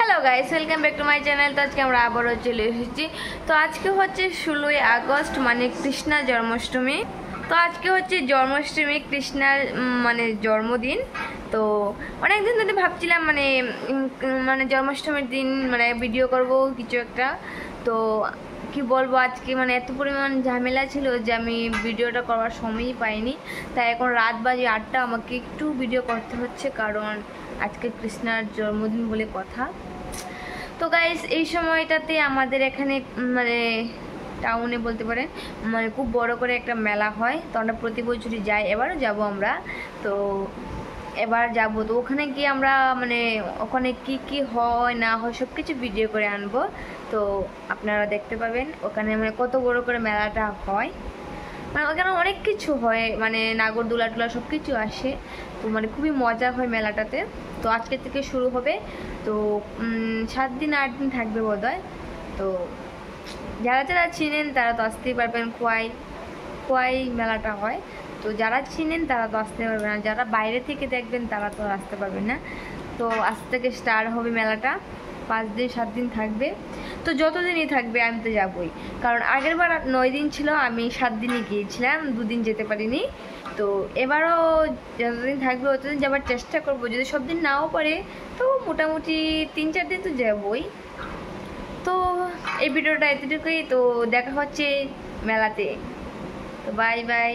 Hello guys welcome back to my channel. तो आज के আমরা আবারও চলে এসেছি। তো আজকে হচ্ছে 16ই আগস্ট মানে কৃষ্ণা জন্মাষ্টমী। তো আজকে হচ্ছে জন্মাষ্টমী, কৃষ্ণার মানে জন্মদিন। তো অনেক দিন ধরে ভাবছিলাম মানে জন্মাষ্টমীর দিন মানে ভিডিও করব কিছু একটা। তো কি বলবো, আজকে মানে এত পরিমাণ ঝামেলা ছিল যে আমি ভিডিওটা করার সময়ই পাইনি। তাই এখন রাত বাজে 8টা, আমাকে একটু ভিডিও করতে হচ্ছে কারণ আজকে কৃষ্ণার জন্মদিন বলে কথা। তো গাইস এই সময়টাতে আমাদের এখানে মানে টাউনে বলতে পারেন মানে খুব বড় করে একটা মেলা হয়। তো আমরা প্রতি বছরই যাই, এবারও যাব আমরা। তো এবার যাব, তো ওখানে গিয়ে আমরা মানে ওখানে কি কি হয় না হয় সব কিছু ভিডিও করে আনবো। তো আপনারা দেখতে পাবেন ওখানে মানে কত বড় করে মেলাটা হয়। মানে ওখানে অনেক কিছু হয়, মানে নাগরদোলা টোলা সব কিছু আসে। তো মানে খুবই মজা হয় মেলাটাতে। তো আজকে থেকে শুরু হবে। তো 7 দিন 8 দিন থাকবে বোধহয়। তো যারা যারা চিনেন তারা তো আসতেই পারবেন। খোয়াই মেলাটা হয়। তো যারা চিনেন তারা তো আসতে পারবে না, যারা বাইরে থেকে দেখবেন তারা তো আসতে পারবেন না। তো আজ থেকে স্টার্ট হবে মেলাটা, 5 দিন 7 দিন থাকবে। তো যতদিনই থাকবে আমি তো যাবই, কারণ আগের বার 9 দিন ছিল, আমি 7 দিনই গিয়েছিলাম, 2 দিন যেতে পারিনি। তো এবারও যতদিন থাকবে ততদিন যাবার চেষ্টা করবো। যদি সব দিন নাও পারে তো মোটামুটি 3-4 দিন তো যাবই। তো এই ভিডিওটা এতটুকুই। তো দেখা হচ্ছে মেলাতে। তো বাই বাই।